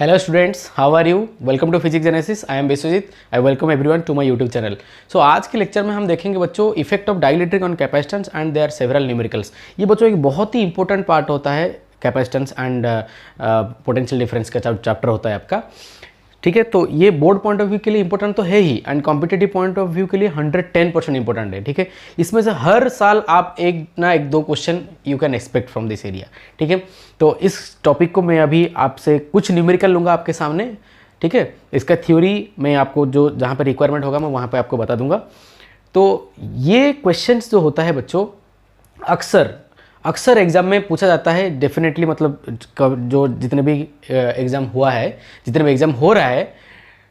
Hello students, how are you? Welcome to Physics Genesis. I am Biswajit. I welcome everyone to my YouTube channel. So आज के lecture में हम देखेंगे बच्चों effect of dielectric on capacitance and their several numericals. ये बच्चों एक बहुत ही इंपॉर्टेंट पार्ट होता है कैपेसिटेंस एंड पोटेंशियल डिफरेंस का चैप्टर होता है आपका। ठीक है, तो ये बोर्ड पॉइंट ऑफ व्यू के लिए इंपॉर्टेंट तो है ही and competitive point of view के लिए 110% इंपॉर्टेंट है। ठीक है, इसमें से हर साल आप एक ना एक दो question you can expect from this area. ठीक है, तो इस टॉपिक को मैं अभी आपसे कुछ न्यूमेरिकल लूँगा आपके सामने। ठीक है, इसका थ्योरी मैं आपको जो जहाँ पर रिक्वायरमेंट होगा मैं वहाँ पर आपको बता दूंगा। तो ये क्वेश्चन जो होता है बच्चों अक्सर एग्ज़ाम में पूछा जाता है डेफिनेटली, मतलब जो जितने भी एग्ज़ाम हुआ है, जितने भी एग्ज़ाम हो रहा है,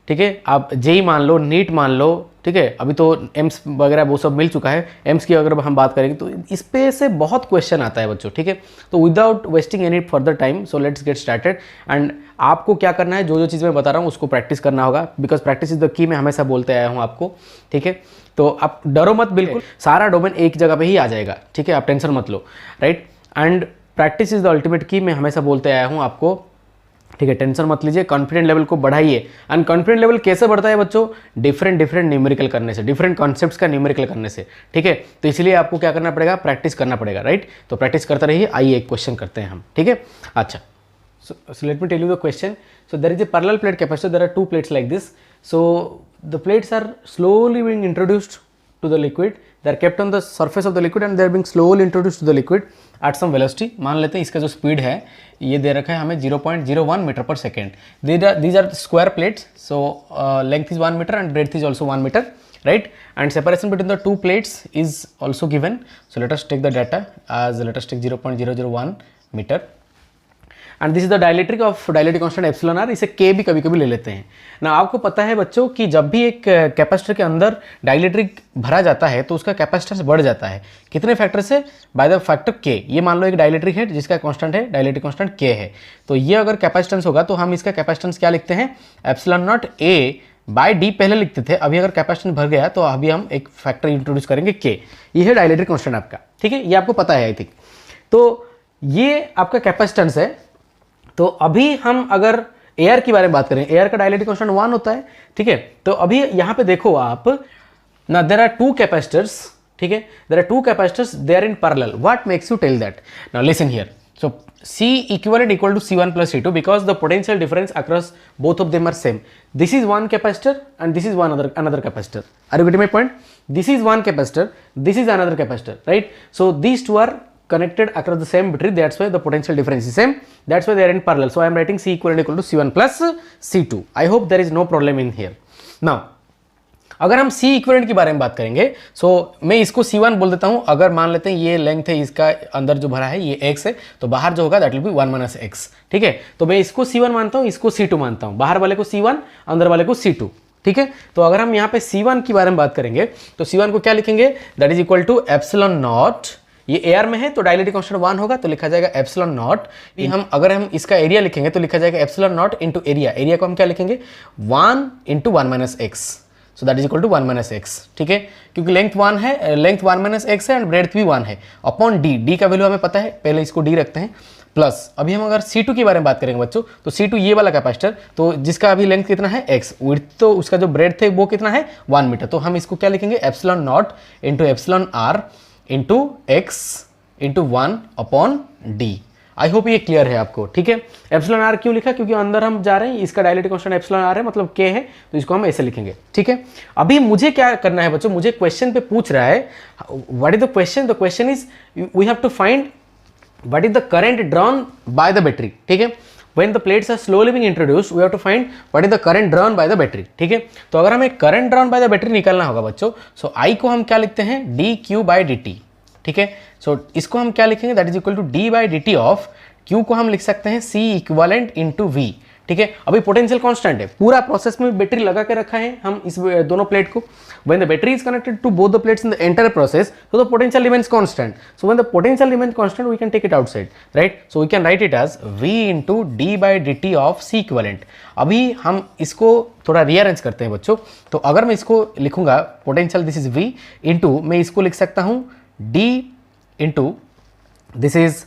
ठीक है, आप जेई मान लो, नीट मान लो, ठीक है, अभी तो एम्स वगैरह वो सब मिल चुका है। एम्स की अगर हम बात करेंगे तो इस पे से बहुत क्वेश्चन आता है बच्चों। ठीक है, तो without wasting any further time so let's get started. And आपको क्या करना है, जो चीज़ मैं बता रहा हूँ उसको प्रैक्टिस करना होगा, because practice is the key, मैं हमेशा बोलते आया हूँ आपको। ठीक है, तो आप डरो मत, बिल्कुल सारा डोमेन एक जगह पे ही आ जाएगा। ठीक है, आप टेंशन मत लो, right. And practice is the ultimate key, मैं हमेशा बोलते आया हूँ आपको। ठीक है, टेंशन मत लीजिए, कॉन्फिडेंट लेवल को बढ़ाइए। एंड कॉन्फिडेंट लेवल कैसे बढ़ता है बच्चों? डिफरेंट न्यूमेरिकल करने से, डिफरेंट कॉन्सेप्ट्स का न्यूमेरिकल करने से। ठीक है, तो इसलिए आपको क्या करना पड़ेगा, प्रैक्टिस करना पड़ेगा, राइट। तो प्रैक्टिस करते रहिए। आइए एक क्वेश्चन करते हैं हम। ठीक है, अच्छा, so let me tell you the question. So there is a parallel plate capacitor. There are two plates like this. So the plates are slowly being introduced to the liquid. They are kept on the surface of the liquid and they are being slowly introduced to the liquid at some velocity. मान लेते हैं इसका जो speed है ये दे रखा है हमें 0.01 मीटर पर second. These are square plates. So length is 1 meter and breadth is also 1 meter, right? And separation between the two plates is also given. So let us take the data as let us take 0.001 meter. And this is the dielectric of dielectric constant epsilon R. इसे के भी कभी कभी ले लेते हैं ना। आपको पता है बच्चों कि जब भी एक कैपेसिटर के अंदर डाइलेक्ट्रिक भरा जाता है तो उसका कैपेसिटेंस बढ़ जाता है। कितने फैक्टर से? बाय द फैक्टर के। ये मान लो एक डाइलेक्ट्रिक है जिसका कांस्टेंट है, डाइलेक्ट्रिक कांस्टेंट के है। तो ये अगर कैपेसिटेंस होगा तो हम इसका कैपेसिटेंस क्या लिखते हैं? Epsilon naught A by D पहले लिखते थे। अभी अगर कैपेसिटेंस भर गया तो अभी हम एक फैक्टर इंट्रोड्यूस करेंगे के। ये है डाइलेक्ट्रिक कांस्टेंट आपका। ठीक है, ये आपको पता है आई थिंक। तो ये आपका कैपेसिटेंस है। तो अभी हम अगर एयर की बारे में बात करें, एयर का डाइलेक्ट्रिक कांस्टेंट 1 होता है। ठीक है, तो अभी यहाँ पे देखो आप ना, देयर आर टू कैपेसिटर्स। ठीक है, there are two capacitors, they are in parallel. What makes you tell that? Now listen here. So C equivalent equal to C1 plus C2 because the potential difference across both of them are same. This is one capacitor and this is another capacitor. Are you getting my point? This is one capacitor, this is another capacitor, right? So these two are connected across the same battery. That's why the potential difference is same. That's why they are in parallel. So I am writing C equivalent equal to C1 plus C2. I hope there is no problem in here. Now अगर हम C equivalent की बारे में बात करेंगे, so मैं इसको C1 बोल देता हूँ। अगर मान लेते हैं ये लेंथ है, इसका अंदर जो भरा है ये x है, तो बाहर जो होगा that will B 1 minus x। ठीक है, तो मैं इसको C1 मानता हूँ, इसको C2 मानता हूँ। बाहर वाले को C1, अंदर वाले को C2। ठीक है, तो अगर हम यहाँ पे C1 की बारे में बात करेंगे तो C1 को क्या लिखेंगे? That is equal to epsilon naught. ये एयर में है तो डाइलेक्ट्रिक कांस्टेंट 1 होगा तो लिखा जाएगा एप्सिलॉन नॉट। अगर हम इसका एरिया लिखेंगे तो लिखा जाएगा epsilon naught into area. Area को हम क्या लिखेंगे? 1 into 1 minus x. So that is equal to 1 minus x. ठीक है, क्योंकि लेंथ 1 है, लेंथ 1 माइनस एक्स है एंड ब्रेड्थ भी 1 है, अपॉन डी। डी का वैल्यू हमें पता है, पहले इसको डी रखते हैं, प्लस अभी हम अगर C2 के बारे में बात करेंगे बच्चों, तो C2 ये वाला कैपेसिटर, तो जिसका अभी लेंथ कितना है x, विड्थ तो उसका जो ब्रेड्थ है वो कितना है 1 मीटर। तो हम इसको क्या लिखेंगे? Epsilon naught into epsilon R into x into 1 upon D. I hope ये क्लियर है आपको। ठीक है, एप्सिलॉन आर क्यों लिखा? क्योंकि अंदर हम जा रहे हैं, इसका डाइलेक्ट्रिक कांस्टेंट एप्सिलॉन आर है, मतलब के है, तो इसको हम ऐसे लिखेंगे। ठीक है, अभी मुझे क्या करना है बच्चों? मुझे क्वेश्चन पे पूछ रहा है what is the question? The question is we have to find what is the current drawn by the battery. ठीक है, when the plates are slowly being introduced we have to find what is the current drawn by the battery. ठीक है, तो अगर हमें current drawn by the battery निकालना होगा बच्चों, so I को हम क्या लिखते हैं? dq by dt। ठीक है, so इसको हम क्या लिखेंगे? that is equal to d by dt of q को हम लिख सकते हैं C equivalent into v। ठीक है, अभी पोटेंशियल कांस्टेंट है, पूरा प्रोसेस में बैटरी लगा के रखा है हम इस दोनों प्लेट को। When the battery is connected to both the plates in the entire process, so the potential remains constant. So when the potential remains constant we can take it outside, right? So we can write it as v into d by dt of C equivalent. अभी हम इसको थोड़ा rearrange करते हैं बच्चों। तो अगर मैं इसको लिखूंगा potential this is v into, मैं इसको लिख सकता हूँ d into this is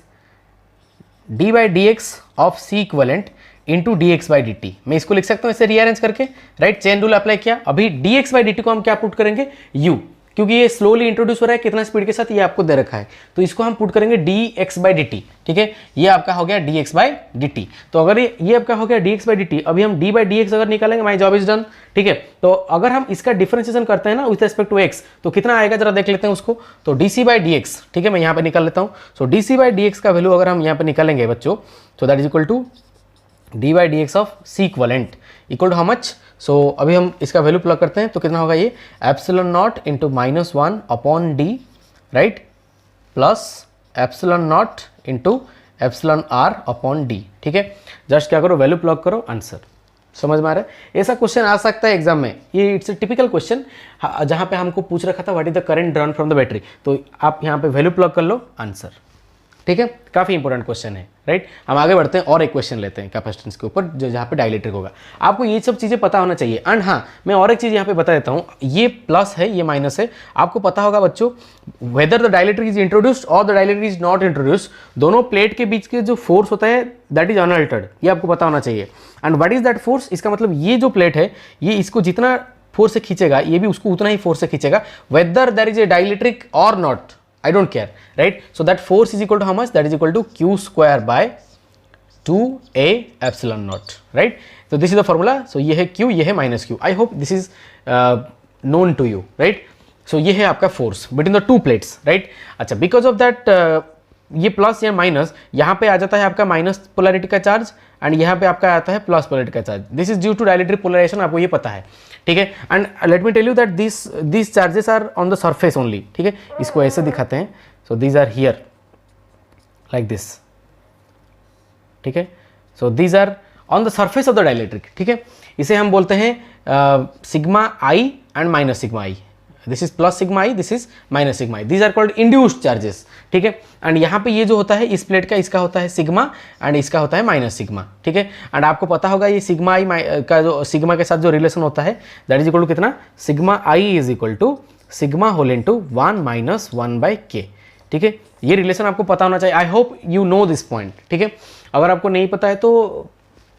d by dx of C equivalent into D x by D T. मैं इसको लिख सकता हूँ इसे रीअरेंज करके, राइट। चेन रूल अप्लाई किया। अभी D x by D T को हम क्या पुट करेंगे, यू, क्योंकि ये स्लोली इंट्रोड्यूस हो रहा है, कितना स्पीड के साथ ये आपको दे रखा है, तो इसको हम पुट करेंगे D x by D T, ठीक है। ये आपका हो गया D x by D T. तो अगर ये आपका हो गया D x by D T, अभी हम डी बाई डी एक्स अगर निकालेंगे, माई जॉब इज डन, ठीक है। तो अगर हम इसका डिफरेंशिएशन करते हैं ना विथ रिस्पेक्ट टू एक्स, तो कितना आएगा जरा देख लेते हैं उसको। तो D C by D X, ठीक है, मैं यहाँ पे निकाल लेता हूँ। So D C by D X का वैल्यू अगर हम यहाँ पे निकालेंगे बच्चों, तो that is equal to D by D X of C equivalent equal to how much. So अभी हम इसका वैल्यू प्लग करते हैं, तो कितना होगा ये, epsilon naught into -1 upon D, right, plus epsilon naught into epsilon R upon D, ठीक है। जस्ट क्या करो, वैल्यू प्लग करो, आंसर। समझ में आ रहा है? ऐसा क्वेश्चन आ सकता है एग्जाम में, ये इट्स ए टिपिकल क्वेश्चन, जहाँ पे हमको पूछ रखा था what is the current drawn from the battery, तो आप यहाँ पे वैल्यू प्लग कर लो, आंसर, ठीक है। काफ़ी इंपॉर्टेंट क्वेश्चन है, राइट। हम आगे बढ़ते हैं और एक क्वेश्चन लेते हैं कैपेसिटेंस के ऊपर, जहाँ पे डाइलेक्ट्रिक होगा। आपको ये सब चीज़ें पता होना चाहिए। एंड हाँ, मैं और एक चीज़ यहाँ पे बता देता हूँ, ये प्लस है, ये माइनस है। आपको पता होगा बच्चों, whether the dielectric is introduced और the dielectric is not introduced, दोनों प्लेट के बीच के जो फोर्स होता है दैट इज अनअल्टर्ड, ये आपको पता होना चाहिए। And what is that force, इसका मतलब ये जो प्लेट है, ये इसको जितना फोर्स से खींचेगा, ये भी उसको उतना ही फोर्स से खींचेगा, whether there is a dielectric और not, I don't care, right? So that force is equal to how much? That is equal to q square by 2a epsilon naught, right? So this is the formula. So ये है q, ये है minus q. I hope this is known to you, right? So ये है आपका force between the two plates, right? अच्छा, because of that ये plus या माइनस, यहाँ पे आ जाता है आपका माइनस पोलैरिटी का चार्ज, एंड यहाँ पे आपका आता है प्लस पोलैरिटी का charge. This is due to dielectric polarisation, आपको ये पता है, ठीक है। And let me tell you that this charges are on the surface only, ठीक है। इसको ऐसे दिखाते हैं, so these are here like this, ठीक है। So these are on the surface of the dielectric, ठीक है। इसे हम बोलते हैं sigma I and minus sigma I. This is plus sigma I, this is minus sigma I, these are called induced charges, ठीक है। एंड यहाँ पे ये जो होता है इस प्लेट का, इसका होता है सिग्मा एंड इसका होता है माइनस सिग्मा, ठीक है। एंड आपको पता होगा ये सिग्मा आई का जो सिग्मा के साथ जो रिलेशन होता है दैट इज इक्वल टू कितना, sigma I is equal to sigma whole into 1 - 1/k, ठीक है। ये रिलेशन आपको पता होना चाहिए। आई hope you know this point, ठीक है। अगर आपको नहीं पता है तो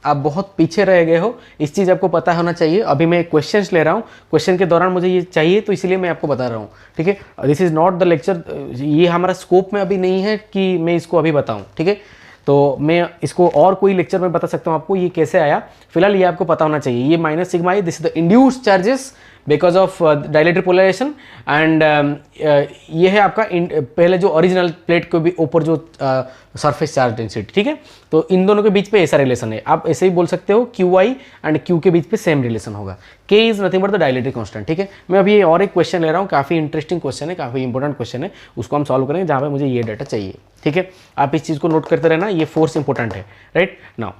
आप बहुत पीछे रह गए हो, इस चीज़ आपको पता होना चाहिए। अभी मैं क्वेश्चंस ले रहा हूँ, क्वेश्चन के दौरान मुझे ये चाहिए, तो इसलिए मैं आपको बता रहा हूँ, ठीक है। This is not the lecture, ये हमारा स्कोप में अभी नहीं है कि मैं इसको अभी बताऊँ, ठीक है। तो मैं इसको और कोई लेक्चर में बता सकता हूँ आपको ये कैसे आया, फिलहाल ये आपको पता होना चाहिए। ये minus sigma I, this is the induced charges because of dielectric polarisation, and ये है आपका पहले जो ओरिजिनल प्लेट के भी ऊपर जो सरफेस चार्ज डेंसिटी, ठीक है। तो इन दोनों के बीच पे ऐसा रिलेशन है, आप ऐसे ही बोल सकते हो क्यू आई एंड क्यू के बीच पे सेम रिलेशन होगा। के is nothing but the dielectric constant, ठीक है। मैं अभी ये और एक क्वेश्चन ले रहा हूँ, काफ़ी इंटरेस्टिंग क्वेश्चन है, काफ़ी इंपॉर्टेंट क्वेश्चन है, उसको हम सॉल्व करेंगे जहाँ पे मुझे ये डाटा चाहिए, ठीक है। आप इस चीज़ को नोट करते रहना, ये फोर्स इंपॉर्टेंट है, राइट। नाउ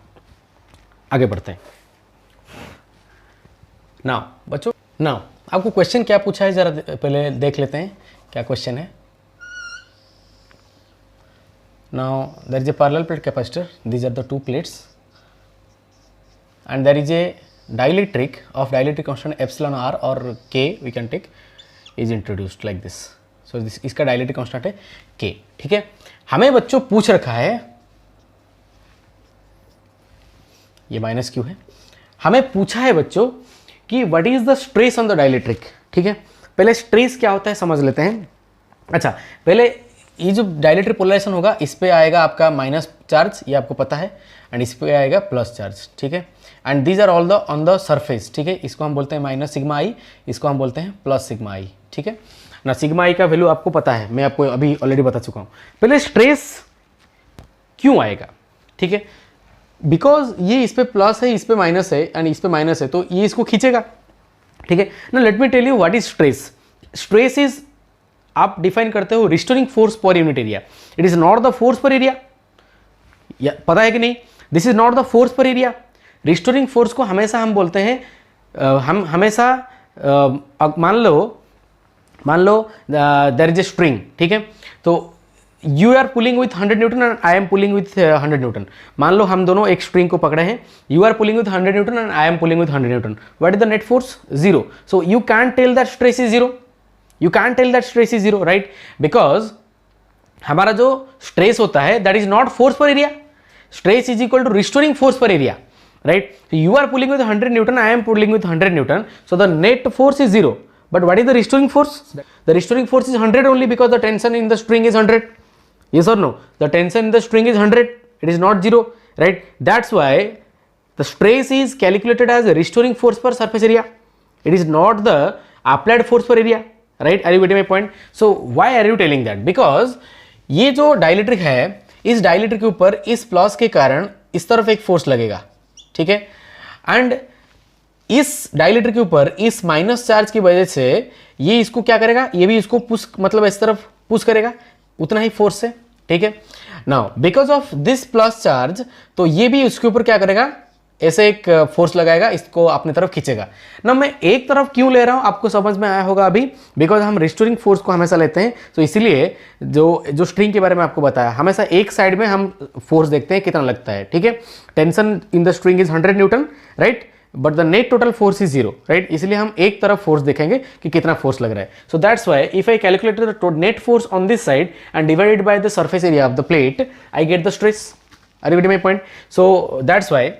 आगे बढ़ते हैं। नाउ बच्चों, नाउ आपको क्वेश्चन क्या पूछा है जरा पहले देख लेते हैं, क्या क्वेश्चन है। Now there is a parallel plate capacitor, these are the two plates, and there is a dielectric of dielectric constant epsilon R और K we can take is introduced like this. So इसका dielectric constant है के, ठीक है। हमें बच्चों पूछ रखा है, ये माइनस क्यू है, हमें पूछा है बच्चों कि what is the stress on the dielectric, ठीक है। पहले स्ट्रेस क्या होता है समझ लेते हैं। अच्छा, पहले ये जो डाइलेक्ट्रिक पोलराइजेशन होगा, इस पे आएगा आपका माइनस चार्ज, ये आपको पता है, एंड इस पे आएगा प्लस चार्ज, ठीक है। And these are all the on the surface, ठीक है। इसको हम बोलते हैं माइनस सिग्मा आई, इसको हम बोलते हैं प्लस सिग्मा आई, ठीक है ना। सिग्मा आई का वैल्यू आपको पता है, मैं आपको अभी ऑलरेडी बता चुका हूँ। पहले स्ट्रेस क्यों आएगा, ठीक है, बिकॉज ये इस पे प्लस है, इस पे माइनस है, एंड इस पे माइनस है, तो ये इसको खींचेगा, ठीक है ना। Let me tell you what is stress. Stress is, आप डिफाइन करते हो restoring force per unit area, it is not the force per area, पता है कि नहीं, there is not the force per area. Restoring force को हमेशा हम बोलते हैं, हम हमेशा मान लो देयर इज ए स्ट्रिंग, ठीक है। तो you are pulling with 100 newton and I am pulling with 100 Newton. मान लो हम दोनों एक स्ट्रिंग को पकड़े हैं, you are pulling with 100 newton and I am pulling with 100 newton. What is the net force? 0। So you can tell that stress is 0, you can tell that stress is 0, right, because हमारा जो stress होता है that is not force per area, stress is equal to restoring force per area, right? So you are pulling with 100 Newton, I am pulling with 100 Newton, so the net force is 0. But what is the restoring force? The restoring force is 100 only because the tension in the string is 100. Yes or no? The tension in the string is 100, it is not 0, right? That's why the stress is calculated as a restoring force per surface area. It is not the applied force per area, right? Are you getting my point? So why are you telling that? Because ये जो dielectric है, इस dielectric के ऊपर इस plus के कारण इस तरफ एक फोर्स लगेगा, ठीक है, एंड इस डाइलेक्ट्रिक के ऊपर इस माइनस चार्ज की वजह से ये इसको क्या करेगा, ये भी इसको पुश, मतलब इस तरफ पुश करेगा उतना ही फोर्स से, ठीक है। Now because of this plus charge, तो ये भी उसके ऊपर क्या करेगा, ऐसे एक फोर्स लगाएगा, इसको अपनी तरफ खींचेगा ना। मैं एक तरफ क्यों ले रहा हूं, आपको समझ में आया होगा अभी, बिकॉज हम रिस्टोरिंग फोर्स को हमेशा लेते हैं, तो इसीलिए जो स्ट्रिंग के बारे में आपको बताया, हमेशा एक साइड में हम फोर्स देखते हैं कितना लगता है, ठीक है। Tension in the string is 100 Newton, right, but the net total force is 0, right, इसलिए हम एक तरफ फोर्स देखेंगे कि कितना फोर्स लग रहा है। So that's why if I calculated the net force on this side and divided by the surface area of the plate, I get the stress. Are you getting my point? So that's why,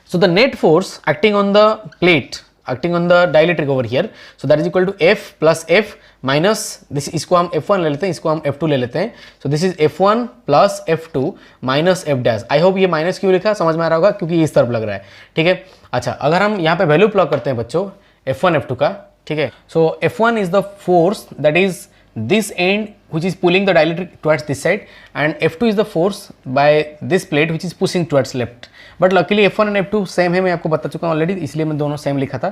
so the net force acting on the plate, acting on the dielectric over here, so that is equal to F plus F minus this, इसको हम F1 ले लेते हैं, इसको हम F2 ले लेते हैं, so this is F1 plus F2 minus F dash। I hope ये माइनस क्यों लिखा समझ में आ रहा होगा, क्योंकि इस तरफ लग रहा है, ठीक है। अच्छा, अगर हम यहाँ पे वैल्यू प्लॉट करते हैं बच्चों F1 F2 का, ठीक है, so F1 is the force that is this end which is pulling the dielectric towards this side, and F2 is the force by this plate which is pushing towards left। But luckily F1 and F2 same है, मैं आपको बता चुका हूँ already, इसलिए मैं दोनों same लिखा था,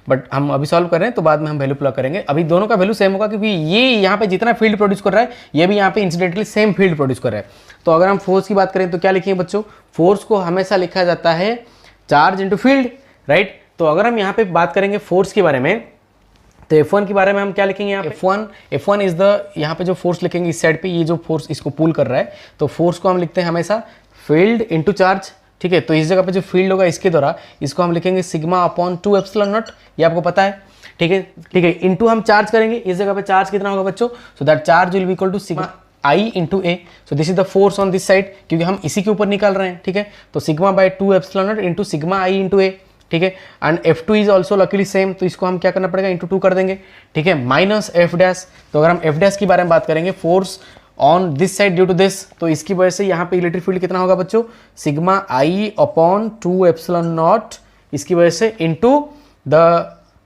बट हम अभी सॉल्व कर रहे हैं तो बाद में हम वैल्यू प्लॉट करेंगे। अभी दोनों का वैल्यू सेम होगा क्योंकि ये यहाँ पे जितना फील्ड प्रोड्यूस कर रहा है, ये भी यहाँ पे इंसिडेंटली सेम फील्ड प्रोड्यूस कर रहा है। तो अगर हम फोर्स की बात करें तो क्या लिखेंगे बच्चों, फोर्स को हमेशा लिखा जाता है चार्ज इंटू फील्ड, राइट। तो अगर हम यहाँ पे बात करेंगे फोर्स के बारे में, तो F1 के बारे में हम क्या लिखेंगे यहाँ पे, F1 इज द, यहाँ पे जो फोर्स लिखेंगे इस साइड पे, ये जो फोर्स इसको पुल कर रहा है, तो फोर्स को हम लिखते हैं हमेशा फील्ड इंटू चार्ज, ठीक है। तो इस जगह पे जो फील्ड होगा इसके द्वारा, इसको हम लिखेंगे सिग्मा अपॉन 2 एप्सिलॉन नॉट, ये आपको पता है, ठीक है, ठीक है। इंटू हम चार्ज करेंगे, इस जगह पे चार्ज कितना होगा बच्चों, so that charge will be equal to sigma I into A, so this is the force on this side, क्योंकि हम इसी के ऊपर निकाल रहे हैं, ठीक है। तो sigma by 2 epsilon naught into sigma I into A, ठीक है, and F2 is also luckily same, तो इसको हम क्या करना पड़ेगा, इंटू 2 कर देंगे, ठीक है, माइनस F डैश। तो अगर हम F डैश के बारे में बात करेंगे, force on this side due to this, तो इसकी वजह से यहाँ पे इलेक्ट्रिक फील्ड कितना होगा बच्चों, sigma I upon 2 epsilon not, इसकी वजह से इंटू द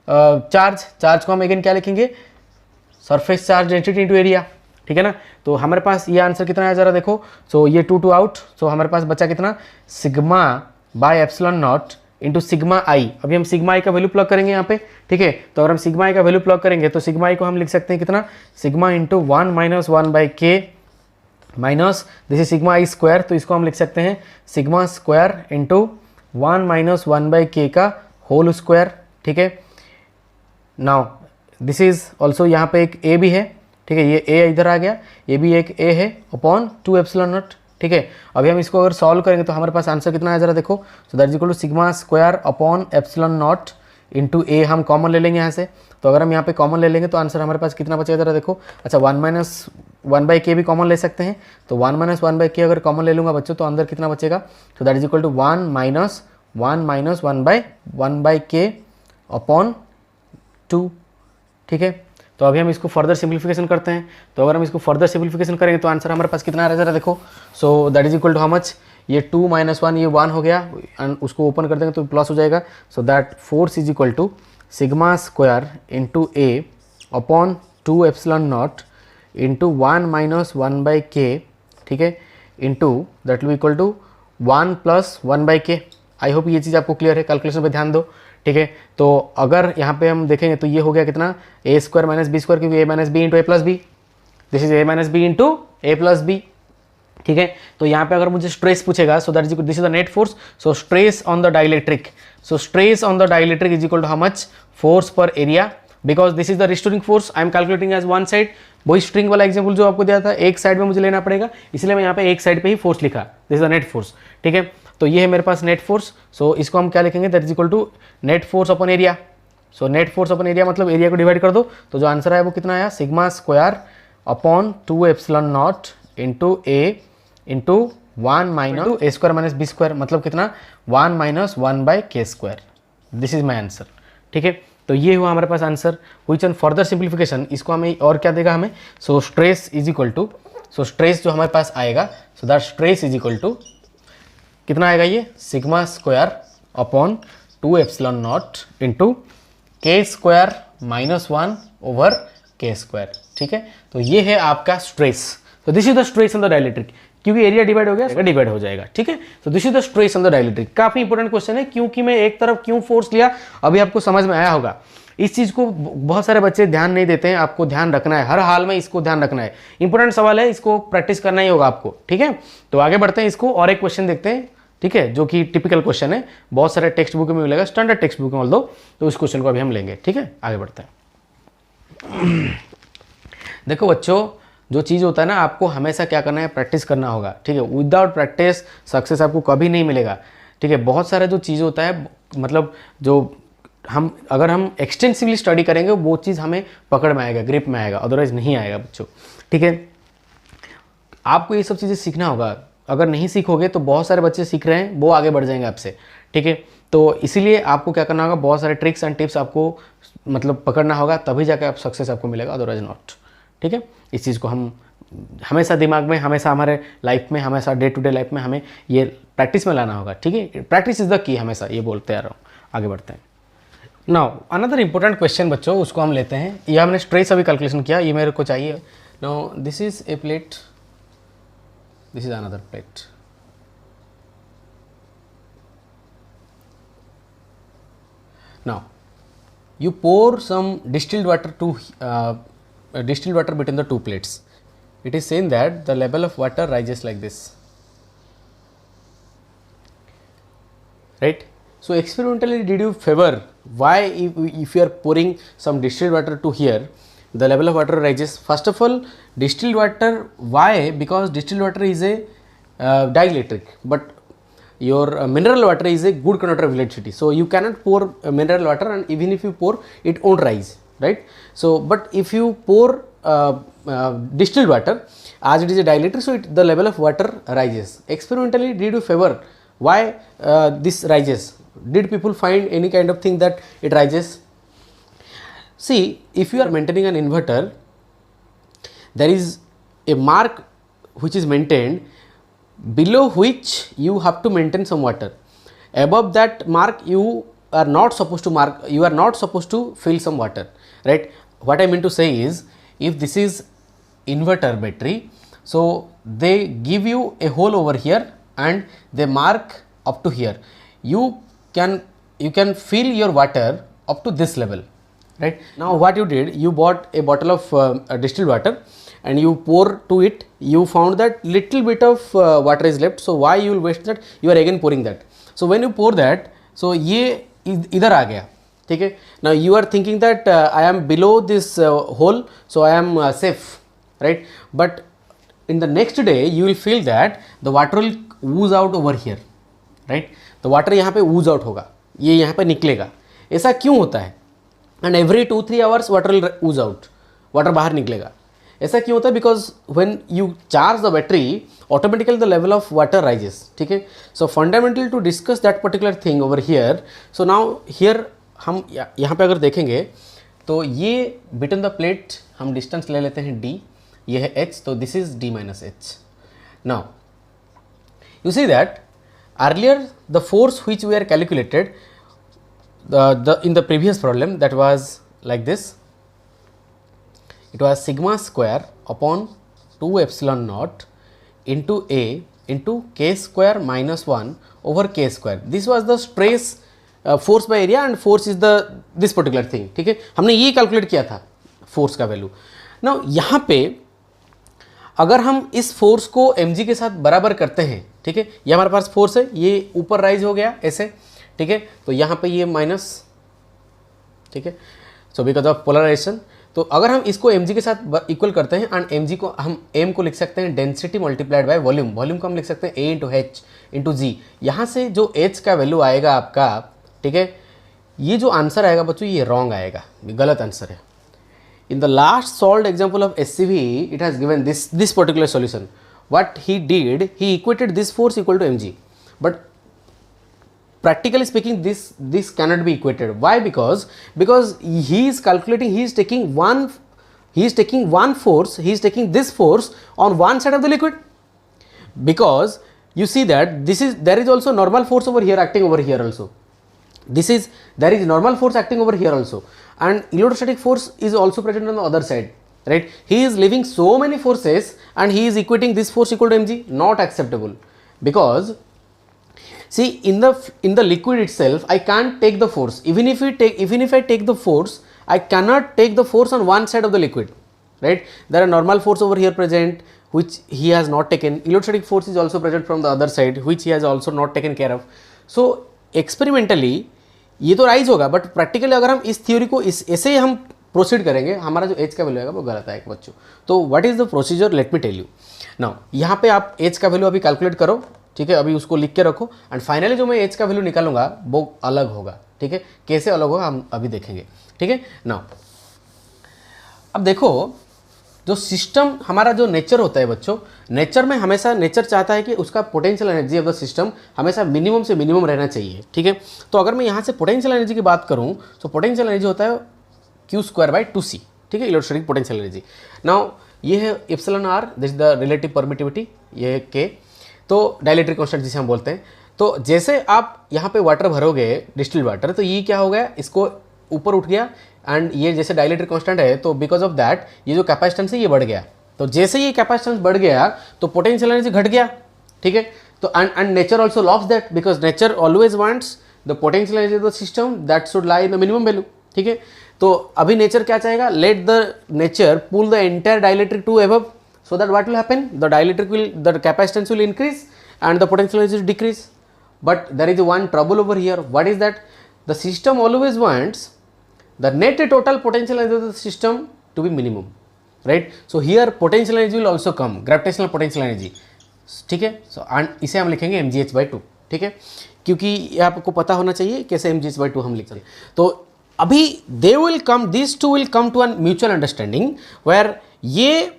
चार्ज को हम अगेन क्या लिखेंगे, surface charge density into area, ठीक है ना। तो हमारे पास ये आंसर कितना है जरा देखो, सो ये 2 आउट, सो हमारे पास बचा कितना, sigma by epsilon naught into sigma I. अभी हम सिग्मा आई का वैल्यू प्लग करेंगे यहाँ पे, ठीक है। तो अगर हम सिग्मा आई का वैल्यू प्लग करेंगे तो सिग्मा आई को हम लिख सकते हैं कितना, सिग्मा इंटू 1 माइनस 1 बाई के minus this is sigma I square, तो इसको हम लिख सकते हैं sigma square into 1 minus 1 by के का होल स्क्वायर, ठीक है। नाउ दिस इज ऑल्सो, यहाँ पे एक ए भी है, ठीक है, ये ए इधर आ गया, ये भी एक ए है अपॉन 2 एप्सिलॉन नॉट, ठीक है। अभी हम इसको अगर सॉल्व करेंगे तो हमारे पास आंसर कितना है जरा देखो, so that is equal to sigma square upon epsilon naught into A, हम कॉमन ले लेंगे यहाँ से, तो अगर हम यहाँ पे कॉमन ले लेंगे तो आंसर हमारे पास कितना बचेगा जरा देखो। अच्छा, 1 माइनस 1 बाई के भी कॉमन ले सकते हैं, तो 1 माइनस 1 बाई के अगर कॉमन ले लूँगा बच्चों तो अंदर कितना बचेगा, तो that is equal to 1 minus 1 by K upon 2, ठीक है। तो अभी हम इसको फर्दर सिंप्लीफिकेशन करते हैं, तो अगर हम इसको फर्दर सिंप्लीफिकेशन करेंगे तो आंसर हमारे पास कितना आ रहा है जरा देखो, so that is equal to how much, ये 2 माइनस 1 ये 1 हो गया, एंड उसको ओपन कर देंगे तो प्लस हो जाएगा, so that force is equal to sigma square into A upon 2 epsilon naught into 1 minus 1 by K, ठीक है, into that will equal to 1 plus 1 by K. I hope ये चीज़ आपको क्लियर है, कैलकुलेशन पे ध्यान दो, ठीक है। तो अगर यहाँ पे हम देखेंगे तो ये हो गया कितना, A square minus B square, क्योंकि A minus B into A plus B, this is A minus B into A plus B, ठीक है। तो यहाँ पे अगर मुझे स्ट्रेस पूछेगा, so that is this is the net force, so stress on the dielectric, so stress on the dielectric is equal to how much, force per area, because this is the restoring force, I am calculating as one side, वही string वाला example जो आपको दिया था, एक side में मुझे लेना पड़ेगा, इसलिए मैं यहाँ पे एक साइड पे ही फोर्स लिखा, this is the net force, ठीक है। तो ये है मेरे पास नेट फोर्स, सो इसको हम क्या लिखेंगे, that is equal to net force upon area, so net force upon area मतलब एरिया को डिवाइड कर दो, तो जो आंसर आया वो कितना आया, sigma square upon 2 epsilon naught into A into 1 minus A square minus B square, मतलब कितना 1 minus 1 by K square. This is my answer. ठीक है, तो ये हुआ हमारे पास answer. Which on further simplification, इसको हमें और क्या देगा हमें, so stress is equal to, so stress जो हमारे पास आएगा, so that stress is equal to कितना आएगा, ये sigma square upon 2 epsilon naught into K square minus 1 over K square. ठीक है, तो ये है आपका स्ट्रेस। तो this is the stress on the dielectric, क्योंकि एरिया डिवाइड हो गया, डिवाइड हो जाएगा। ठीक है, तो this is the stress on the dielectric. काफी इंपॉर्टेंट क्वेश्चन है, क्योंकि मैं एक तरफ क्यों फोर्स लिया अभी आपको समझ में आया होगा। इस चीज को बहुत सारे बच्चे ध्यान नहीं देते हैं, आपको ध्यान रखना है, हर हाल में इसको ध्यान रखना है। इंपॉर्टेंट सवाल है, इसको प्रैक्टिस करना ही होगा आपको। ठीक है, तो आगे बढ़ते हैं, इसको और एक क्वेश्चन देखते हैं। ठीक है, जो कि टिपिकल क्वेश्चन है, बहुत सारे टेक्स्ट बुक में मिलेगा, स्टैंडर्ड टेक्स्ट बुक में ऑल दो, तो इस क्वेश्चन को अभी हम लेंगे। ठीक है, आगे बढ़ते हैं। देखो बच्चों, जो चीज़ होता है ना, आपको हमेशा क्या करना है, प्रैक्टिस करना होगा। ठीक है, विदाउट प्रैक्टिस सक्सेस आपको कभी नहीं मिलेगा। ठीक है, बहुत सारा जो चीज़ होता है, मतलब जो अगर हम एक्सटेंसिवली स्टडी करेंगे वो चीज़ हमें पकड़ में आएगा, ग्रिप में आएगा, अदरवाइज नहीं आएगा बच्चों। ठीक है, आपको ये सब चीज़ें सीखना होगा। अगर नहीं सीखोगे तो बहुत सारे बच्चे सीख रहे हैं, वो आगे बढ़ जाएंगे आपसे। ठीक है, तो इसीलिए आपको क्या करना होगा, बहुत सारे ट्रिक्स एंड टिप्स आपको मतलब पकड़ना होगा, तभी जाकर आप सक्सेस आपको मिलेगा, अदरवाइज नॉट। ठीक है, इस चीज़ को हम हमेशा दिमाग में, हमेशा हमारे लाइफ में, हमेशा डे टू डे लाइफ में हमें ये प्रैक्टिस में लाना होगा। ठीक है, प्रैक्टिस इज द की, हमेशा ये बोलते आ रहा हूँ। आगे बढ़ते हैं। नाउ अनदर इंपॉर्टेंट क्वेश्चन बच्चों, उसको हम लेते हैं। ये हमने स्ट्रेस अभी कैलकुलेशन किया, ये मेरे को चाहिए। Now this is A plate, this is another plate. Now you pour some distilled water to distilled water between the two plates. It is saying that the level of water rises like this, right? So experimentally, did you favor why if you are pouring some distilled water to here, the level of water rises? First of all, distilled water, why? Because distilled water is a dielectric, but your mineral water is a good conductor of electricity, so you cannot pour mineral water, and even if you pour, it won't rise, right? So but if you pour distilled water, as it is a dielectric, so the level of water rises. Experimentally, did you favor why this rises? Did people find any kind of thing that it rises? See, if you are maintaining an inverter, there is a mark which is maintained, below which you have to maintain some water. Above that mark, you are not supposed to fill some water, right? What I mean to say is, if this is inverter battery, so they give you a hole over here and they mark up to here. You can fill your water up to this level, right? Now what you did, you bought a bottle of distilled water and you pour to it, you found that little bit of water is left, so why you will waste that? You are again pouring that. So when you pour that, so ये इधर आ गया, ठीक है? Now you are thinking that I am below this hole, so I am safe, right? But in the next day you will feel that the water will ooze out over here, right? तो water यहाँ पे ooze out होगा, ये यहाँ पे निकलेगा। ऐसा क्यों होता है? And every 2-3 hours water will ooze out, water बाहर निकलेगा। ऐसा क्यों होता है? Because when you charge the battery, automatically the level of water rises, ठीक है? So fundamental to discuss that particular thing over here, so now here हम यहाँ पे अगर देखेंगे तो ये बिटवीन द प्लेट हम डिस्टेंस ले लेते हैं d, ये है h, तो this is d minus h. Now you see that earlier the force which we are calculated in the previous problem, that was like this. It was sigma square upon 2 epsilon naught into A into k square minus 1 over k square. This was the stress force by area, and force is the this particular thing, ठीक है? हमने ये calculate किया था force का value. Now यहाँ पे अगर हम इस फोर्स को mg के साथ बराबर करते हैं, ठीक है? ये हमारे पास फोर्स है, ये ऊपर राइज हो गया ऐसे, ठीक है? तो यहाँ पे ये माइनस, ठीक है? सो बिकॉज ऑफ पोलराइजेशन, तो अगर हम इसको mg के साथ इक्वल करते हैं, एंड mg को हम m को लिख सकते हैं density multiplied by volume, volume को हम लिख सकते हैं a इंटू h इंटू जी। यहाँ से जो h का वैल्यू आएगा आपका, ठीक है, ये जो आंसर आएगा बच्चों, ये रॉन्ग आएगा, ये गलत आंसर है। In the last solved example of SCV, it has given this particular solution. what he did, he equated this force equal to mg, but practically speaking this cannot be equated. Why? Because he is calculating, he is taking one force, he is taking this force on one side of the liquid, because you see that there is also normal force over here acting over here also, there is normal force acting over here also, and electrostatic force is also present on the other side, right? He is leaving so many forces and he is equating this force equal to mg. Not acceptable, because see, in the liquid itself I can't take the force. Even if I take the force, I cannot take the force on one side of the liquid, right? There are normal force over here present which he has not taken. Electrostatic force is also present from the other side which he has also not taken care of. So experimentally ये तो rise होगा, but practically अगर हम इस theory को ऐसे ही हम proceed करेंगे, हमारा जो एच का वैल्यू आएगा वो गलत आएगा बच्चों. तो what is the procedure, let me tell you now. यहाँ पे आप एच का वैल्यू अभी कैलकुलेट करो, ठीक है, अभी उसको लिख के रखो, एंड फाइनली जो मैं एच का वैल्यू निकालूंगा वो अलग होगा, ठीक है. कैसे अलग होगा हम अभी देखेंगे, ठीक है. नाउ अब देखो, जो सिस्टम हमारा जो नेचर होता है बच्चों, नेचर में हमेशा नेचर चाहता है कि उसका potential energy of the system हमेशा मिनिमम से मिनिमम रहना चाहिए, ठीक है. तो अगर मैं यहाँ से पोटेंशियल एनर्जी की बात करूँ तो पोटेंशियल एनर्जी होता है Q²/2c, ठीक है, इलेक्ट्रोस्टैटिक पोटेंशियल एनर्जी. नाउ ये है εr, this is the relative permittivity, ये है k, तो डाइलेक्ट्रिक कांस्टेंट जिसे हम बोलते हैं. तो जैसे आप यहाँ पे वाटर भरोगे, डिस्टिल्ड वाटर, तो ये क्या हो गया, इसको ऊपर उठ गया, एंड ये जैसे डाइलेक्ट्रिक कांस्टेंट है तो बिकॉज ऑफ दैट ये जो कैपेसिटेंस है ये बढ़ गया. तो जैसे ये कैपेसिटेंस बढ़ गया तो पोटेंशियल एनर्जी घट गया, ठीक है. तो and nature also loves that, because nature always wants the potential energy of the system that should lie in the minimum value, ठीक है. तो अभी नेचर क्या चाहेगा, let the nature pull the entire dielectric to above, so that what will happen, the capacitance will increase and the potential energy will decrease. But there is one trouble over here. What is that? The system always wants the net total potential energy of the system to be minimum, right? So here potential energy will also come, gravitational potential energy, ठीक है. so and इसे हम लिखेंगे mgh/2, ठीक है, क्योंकि ये आपको पता होना चाहिए कैसे mgh/2 हम लिख सकते हैं. तो अभी these two will come to a mutual understanding where ये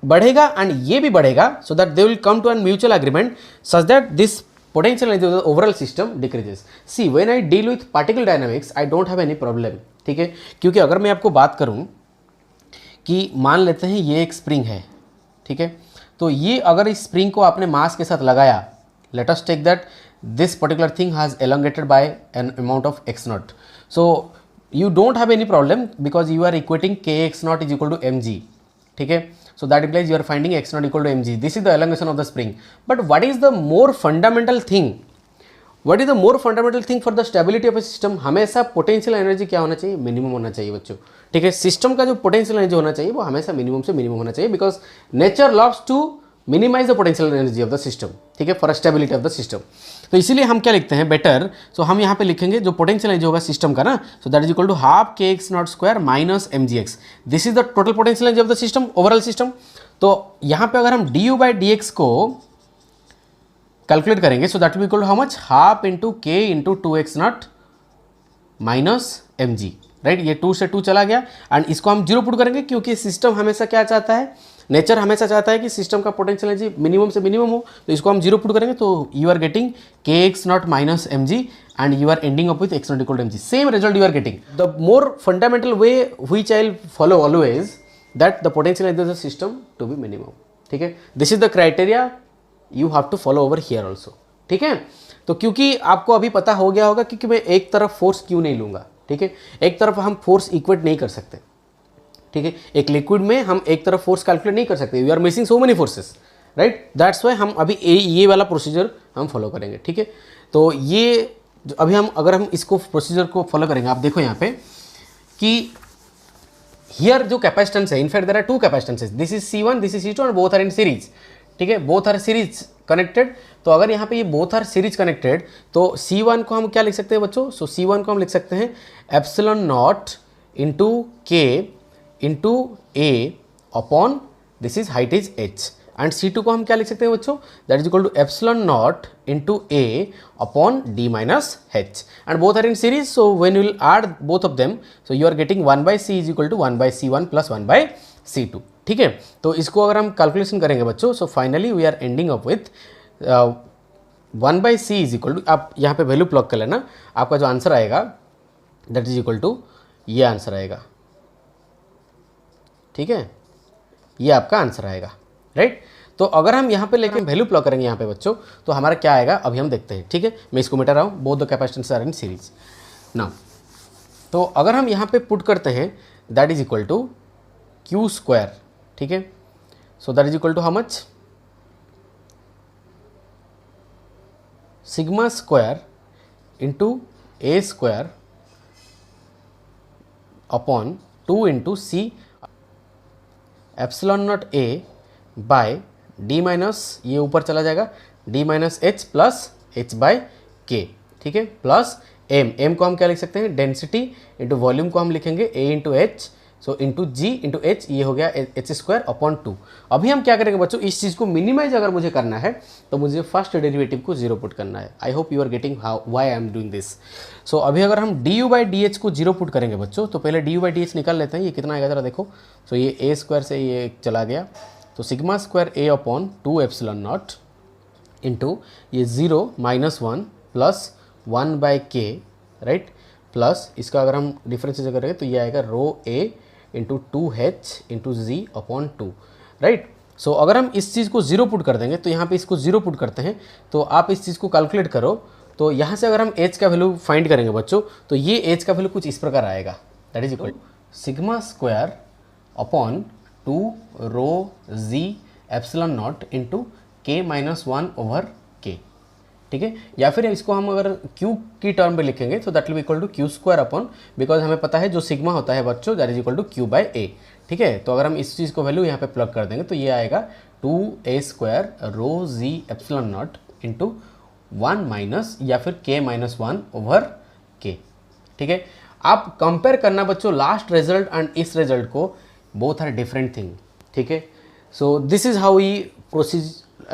बढ़ेगा एंड ये भी बढ़ेगा, so that they will come to a mutual agreement such that this potential energy of the overall system decreases. See, when I deal with particle dynamics, I don't have any problem, ठीक है. क्योंकि अगर मैं आपको बात करूं कि मान लेते हैं ये एक स्प्रिंग है, ठीक है, तो ये अगर इस स्प्रिंग को आपने मास के साथ लगाया, let us take that this particular thing has elongated by an amount of x0, so you don't have any problem because you are equating kx0 is equal to mg, ठीक है. So that implies you are finding x0 equal to mg. This is the elongation of the spring. But what is the more fundamental thing? What is the more fundamental thing for the stability of a system? हमेशा potential energy क्या होना चाहिए, minimum होना चाहिए बच्चों, ठीक है. System का जो पोटेंशियल एनर्जी होना चाहिए वो हमेशा मिनिमम से मिनिमम होना चाहिए, because nature loves to minimize the potential energy of the system, ठीक है, for stability of the system. तो इसीलिए हम क्या लिखते हैं, बेटर, सो हम यहाँ पे लिखेंगे जो पोटेंशियल एनर्जी होगा सिस्टम का ना, so that is equal to half kx0² minus mgx. This is the total potential energy of the system, overall system. तो यहाँ पे अगर हम du/dx को कैलकुलेट करेंगे, so that will equal to how much, half into k into 2x0 minus mg, right. ये 2 से 2 चला गया, एंड इसको हम 0 पुट करेंगे क्योंकि सिस्टम हमेशा क्या चाहता है, नेचर हमेशा चाहता है कि सिस्टम का पोटेंशियल एनर्जी मिनिमम से मिनिमम हो. तो इसको हम 0 पुट करेंगे, तो you are getting kx0 minus mg and you are ending up with x0 equal to mg. Same result you are getting. The more fundamental way which I will follow always, that the potential energy of the system to be minimum, ठीक है. This is the criteria you have to follow over here also, ठीक है. तो क्योंकि आपको अभी पता हो गया होगा क्योंकि मैं एक तरफ फोर्स क्यों नहीं लूँगा, ठीक है. एक तरफ हम फोर्स इक्वेट नहीं कर सकते, ठीक है. एक लिक्विड में हम एक तरफ फोर्स कैलकुलेट नहीं कर सकते, we are missing so many forces, right. That's why हम अभी ये वाला प्रोसीजर हम फॉलो करेंगे, ठीक है. तो ये अभी हम अगर हम इसको प्रोसीजर को फॉलो करेंगे, आप देखो यहाँ पे कि हियर जो कैपेसिटेंस है, in fact there are 2 capacitances, this is C1, this is C2 and both are in series, ठीक है, बोथ आर सीरीज कनेक्टेड. तो अगर यहाँ पे ये बोथ आर सीरीज कनेक्टेड, तो C1 को हम क्या लिख सकते हैं बच्चों, सो C1 को हम लिख सकते हैं ε0 into k into a upon this is height is h. And C2 को हम क्या लिख सकते हैं बच्चों, that is equal to ε0 into a upon d minus h. And both are in series, so when you will add both of them, so you are getting 1/c is equal to 1/c1 plus 1/c2, ठीक है। तो इसको अगर हम calculation करेंगे बच्चों, so finally we are ending up with 1/c is equal to, आप यहाँ पे वैल्यू प्लग कर लेना, आपका जो आंसर आएगा दैट इज इक्वल टू ये आंसर आएगा, ठीक है, ये आपका आंसर आएगा, राइट। तो अगर हम यहाँ पे लेके वैल्यू प्लग करेंगे यहाँ पे बच्चों, तो हमारा क्या आएगा अभी हम देखते हैं, ठीक है। मैं इसको मिटा रहा हूँ, both the capacitance are in series now. तो अगर हम यहाँ पे पुट करते हैं that is equal to Q square, ठीक है। So that is equal to how much, sigma square into A square upon 2 into C epsilon naught A by D minus, ये ऊपर चला जाएगा, D minus H plus H by K, ठीक है, plus M, M को हम क्या लिख सकते हैं, डेंसिटी इंटू वॉल्यूम को हम लिखेंगे ए इंटू एच, सो इंटू जी इंटू एच, ये हो गया एच स्क्वायर अपॉन 2। अभी हम क्या करेंगे बच्चों, इस चीज़ को मिनिमाइज अगर मुझे करना है तो मुझे फर्स्ट डेरिवेटिव को 0 पुट करना है। I hope you are getting how why I am doing this. So अभी अगर हम d u by d h को 0 पुट करेंगे बच्चों, तो पहले d u by d h निकाल लेते हैं, ये कितना आएगा जरा देखो। सो ये ए स्क्वायर से ये चला गया, तो सिग्मा स्क्वायर ए अपॉन 2 एप्सिलॉन नॉट इंटू ये 0 माइनस 1 प्लस 1 बाई के, राइट, प्लस इसका अगर हम डिफरेंशिएट करेंगे तो ये आएगा रो ए इंटू 2h इंटू जी अपॉन 2, राइट। सो अगर हम इस चीज़ को 0 पुट कर देंगे, तो यहाँ पे इसको 0 पुट करते हैं, तो आप इस चीज़ को कैलकुलेट करो, तो यहाँ से अगर हम h का वैल्यू फाइंड करेंगे बच्चों, तो ये h का वैल्यू कुछ इस प्रकार आएगा, that is equal sigma square upon 2 rho G epsilon naught into K minus 1 over K, ठीक है। या फिर इसको हम अगर q की टर्म में लिखेंगे तो that will be equal to Q square upon, because हमें पता है जो सिग्मा होता है बच्चों that is equal to q by a, ठीक है। तो अगर हम इस चीज़ को वैल्यू यहाँ पे प्लग कर देंगे तो ये आएगा 2a square rho G epsilon naught into 1 minus या फिर k माइनस 1 ओवर के, ठीक है। आप कंपेयर करना बच्चों लास्ट रिजल्ट एंड इस रिजल्ट को, बोथ आर डिफरेंट थिंग, ठीक है। So this is how we proceed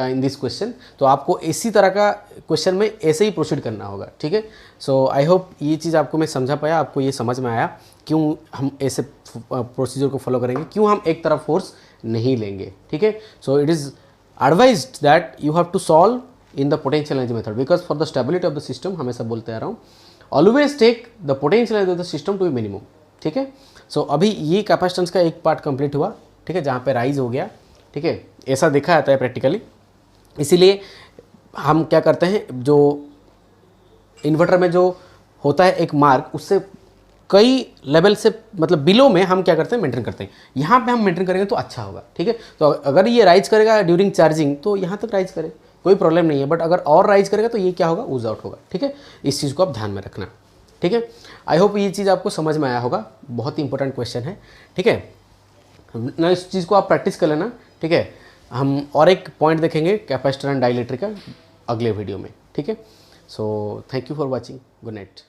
in this question. तो आपको इसी तरह का क्वेश्चन में ऐसे ही प्रोसीड करना होगा, ठीक है। सो आई होप ये चीज़ आपको मैं समझा पाया, आपको ये समझ में आया क्यों हम ऐसे प्रोसीजर को फॉलो करेंगे, क्यों हम एक तरफ फोर्स नहीं लेंगे, ठीक है। So it is advised that you have to solve in the potential energy method, because for the stability of the system, हमेशा बोलते आ रहा हूँ, always take the potential energy of the system to be minimum, ठीक है। सो अभी ये capacitance का एक पार्ट कंप्लीट हुआ, ठीक है, जहाँ पे राइज हो गया, ठीक है, ऐसा देखा जाता है प्रैक्टिकली। इसीलिए हम क्या करते हैं, जो इन्वर्टर में जो होता है एक मार्क, उससे कई लेवल से मतलब बिलो में हम क्या करते हैं, मेंटेन करते हैं। यहाँ पे हम मेंटेन करेंगे तो अच्छा होगा, ठीक है। तो अगर ये राइज करेगा ड्यूरिंग चार्जिंग तो यहाँ तक राइज करे, कोई प्रॉब्लम नहीं है, बट अगर और राइज करेगा तो ये क्या होगा, ऊज आउट होगा, ठीक है। इस चीज़ को आप ध्यान में रखना, ठीक है। आई होप ये चीज़ आपको समझ में आया होगा, बहुत ही इंपॉर्टेंट क्वेश्चन है, ठीक है ना। इस चीज़ को आप प्रैक्टिस कर लेना, ठीक है। हम और एक पॉइंट देखेंगे कैपेसिटर एंड डाइलेक्ट्रिक का अगले वीडियो में, ठीक है। So thank you for watching, good night.